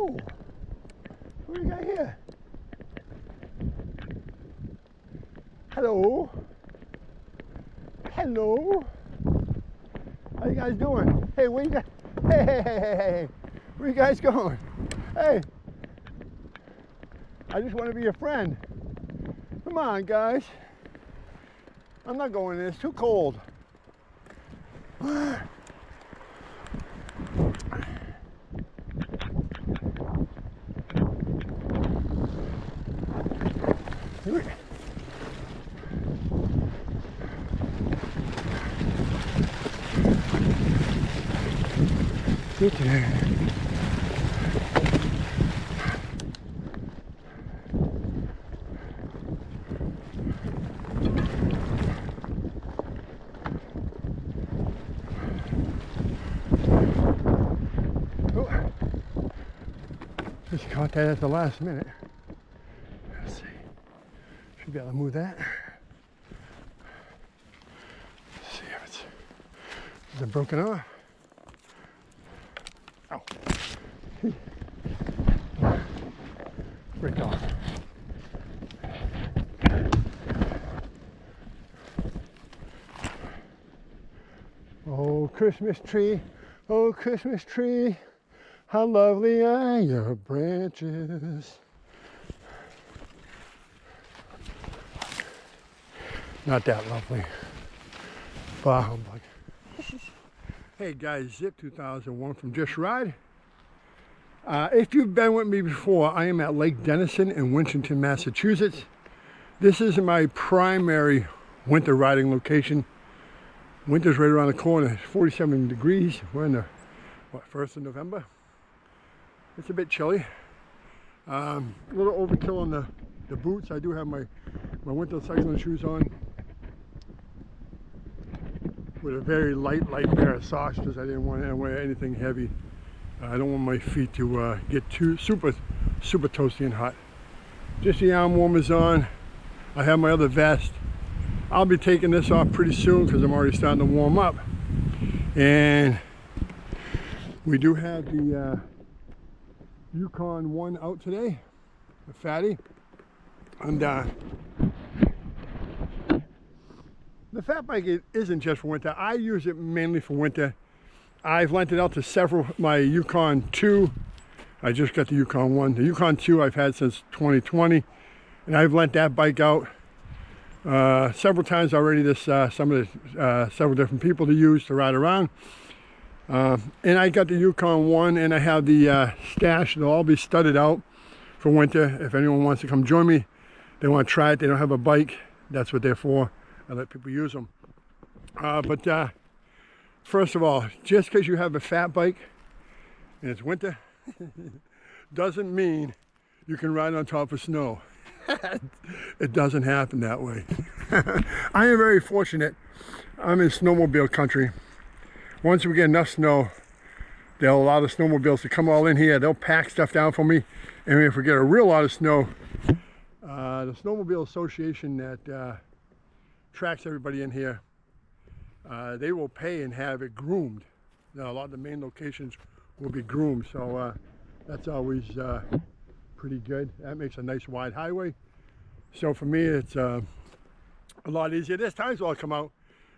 Oh, what do we got here? Hello. Hello. How you guys doing? Hey, where you guys? Hey, where you guys going? Hey, I just want to be your friend. Come on, guys. I'm not going in. It's too cold. Get there. Just caught that at the last minute. Let's see. Should be able to move that. Let's see if is it broken off? Ow. Break off. Oh, Christmas tree, oh, Christmas tree, how lovely are your branches. Not that lovely. Bah humbug. Hey guys, Zip 2001 from Just Ride. If you've been with me before, I am at Lake Denison in Winchton, Massachusetts. This is my primary winter riding location. Winter's right around the corner. It's 47 degrees. We're in the, what, 1st of November? It's a bit chilly. A little overkill on the boots. I do have my winter cycling shoes on with a very light pair of socks because I didn't want to wear anything heavy. I don't want my feet to get too super toasty and hot. Just the arm warmers on. I have my other vest. I'll be taking this off pretty soon because I'm already starting to warm up. And we do have the Yukon 1 out today, the fatty. And the fat bike isn't just for winter. I use it mainly for winter. I've lent it out to several, my Yukon 2. I just got the Yukon 1. The Yukon 2 I've had since 2020. And I've lent that bike out several times already. This several different people to use to ride around. And I got the Yukon 1 and I have the stash. They'll all be studded out for winter. If anyone wants to come join me, they want to try it, they don't have a bike, that's what they're for. I let people use them. First of all, just because you have a fat bike and it's winter doesn't mean you can ride on top of snow. It doesn't happen that way. I am very fortunate. I'm in snowmobile country. Once we get enough snow, they'll allow the snowmobiles to come all in here. They'll pack stuff down for me. And if we get a real lot of snow, the Snowmobile Association that tracks everybody in here, they will pay and have it groomed. Now, a lot of the main locations will be groomed, so that's always pretty good. That makes a nice wide highway. So for me, it's a lot easier. There's times where I'll come out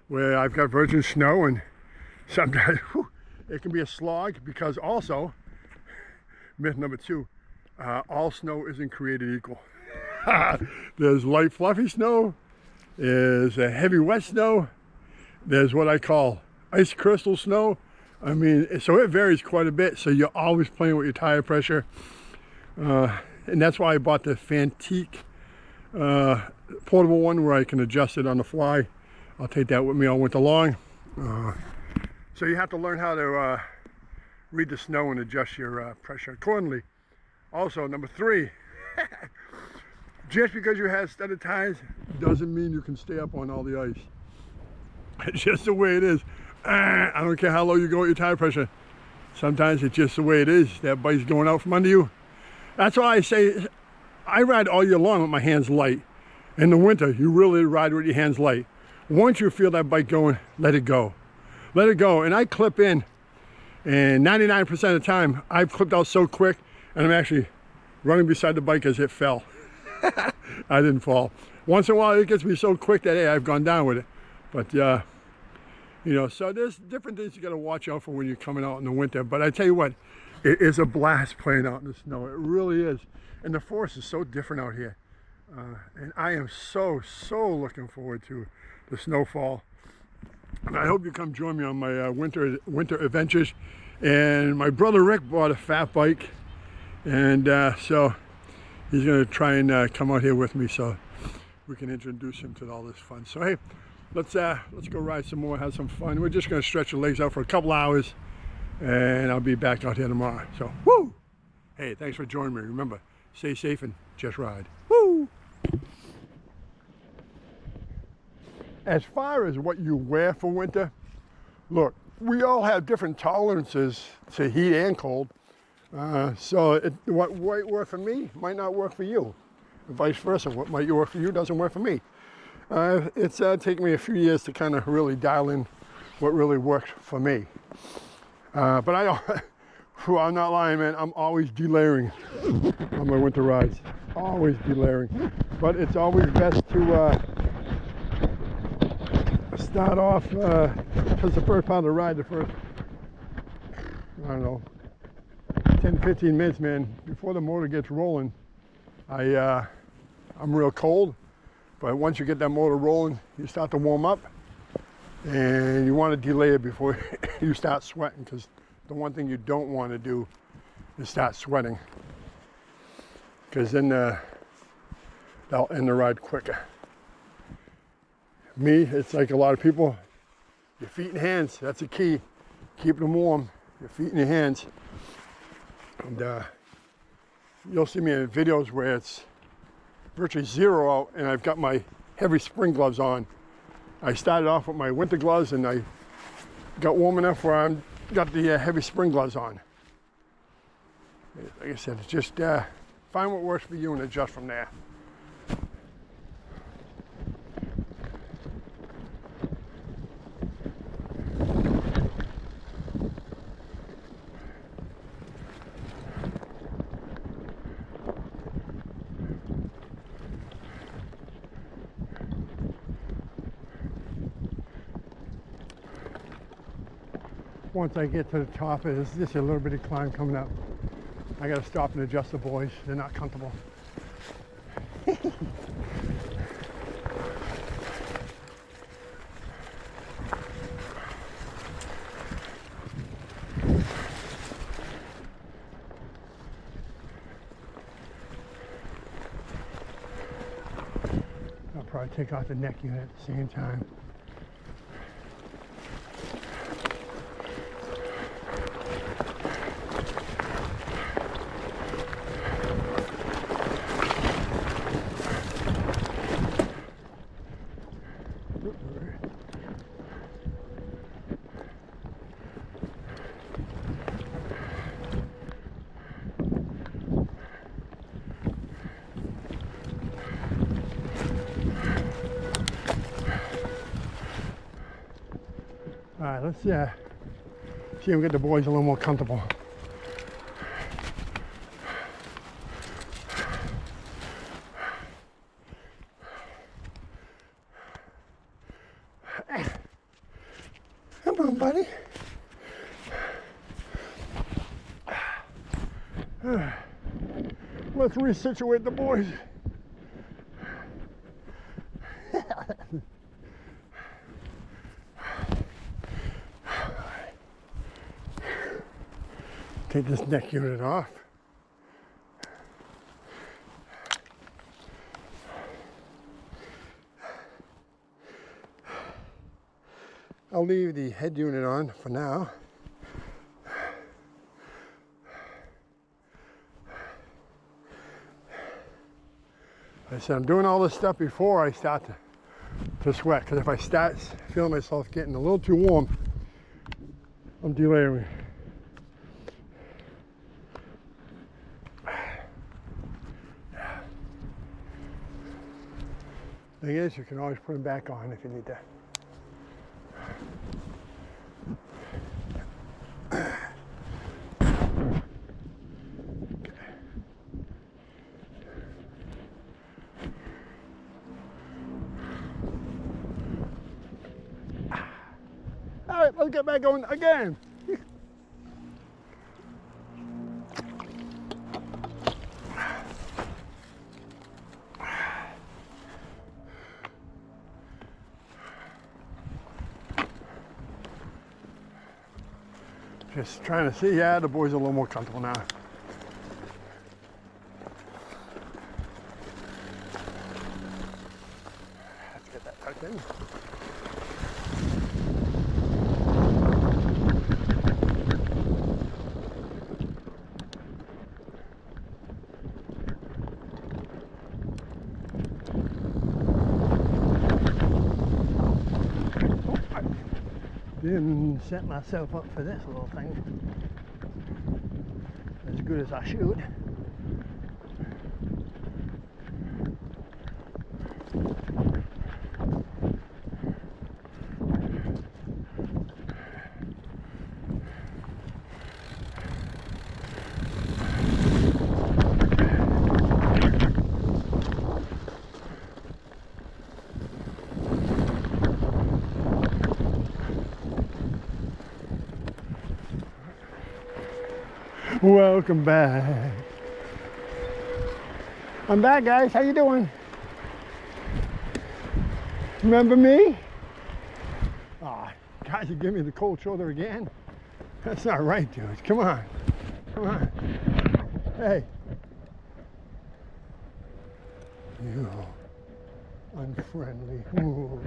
where I've got virgin snow, and sometimes it can be a slog, because also, myth number 2, all snow isn't created equal. There's light fluffy snow, there's a heavy wet snow, there's what I call ice crystal snow. I mean, so it varies quite a bit, so you're always playing with your tire pressure. And that's why I bought the Fantique portable one where I can adjust it on the fly. I'll take that with me all winter long. So you have to learn how to read the snow and adjust your pressure accordingly. Also, number 3, just because you have studded tires doesn't mean you can stay up on all the ice. It's just the way it is. I don't care how low you go with your tire pressure. Sometimes it's just the way it is. That bike's going out from under you. That's why I say I ride all year long with my hands light. In the winter, you really ride with your hands light. Once you feel that bike going, let it go. Let it go. And I clip in, and 99% of the time, I've clipped out so quick, And I'm actually running beside the bike as it fell. I didn't fall. Once in a while it gets me so quick that, hey, I've gone down with it. But, you know, so there's different things you got to watch out for when you're coming out in the winter. But I tell you what, it is a blast playing out in the snow. It really is. And the forest is so different out here. And I am so looking forward to the snowfall. And I hope you come join me on my winter adventures. And my brother Rick bought a fat bike. And so he's going to try and come out here with me so we can introduce him to all this fun. So hey, let's go ride some more, have some fun. We're just going to stretch the legs out for a couple hours, and I'll be back out here tomorrow. So woo! Hey, thanks for joining me. Remember, stay safe and just ride. Woo! As far as what you wear for winter, look, we all have different tolerances to heat and cold. So what might work for me might not work for you. And vice versa, what might work for you doesn't work for me. It's taken me a few years to kind of really dial in what really works for me. But I'm not lying, man. I'm always delayering on my winter rides. Always delayering. But it's always best to start off, because the first part of the ride, the first, I don't know, 10, 15 minutes, man, before the motor gets rolling, I'm real cold. But once you get that motor rolling, you start to warm up, and you want to delay it before you start sweating, because the one thing you don't want to do is start sweating, because then that'll end the ride quicker. Me, it's like a lot of people, your feet and hands, that's the key. Keep them warm, your feet and your hands. And you'll see me in videos where it's virtually zero out and I've got my heavy spring gloves on. I started off with my winter gloves and I got warm enough where I got the heavy spring gloves on. Like I said, it's just find what works for you and adjust from there. Once I get to the top, it's just a little bit of climb coming up. I gotta stop and adjust the boys. They're not comfortable. I'll probably take off the neck unit at the same time. All right, let's see if we can get the boys a little more comfortable. Come on, buddy. Let's resituate the boys. Take this neck unit off. I'll leave the head unit on for now. I said I'm doing all this stuff before I start to sweat, because if I start feeling myself getting a little too warm, I'm delayering. Thing is, you can always put them back on if you need to. Okay. Let's get back going again. Just trying to see, yeah, the boys are a little more comfortable now. Let's get that tucked in. Didn't set myself up for this little thing as good as I should. Welcome back. I'm back, guys. How you doing? Remember me? Ah, guys, you give me the cold shoulder again? That's not right, dude. Come on. Come on. Hey. You unfriendly. Ooh.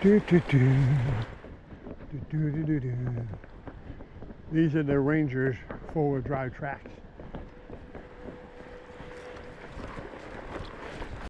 Do, do, do. Do, do, do, do, do. These are the Rangers 4-wheel drive tracks.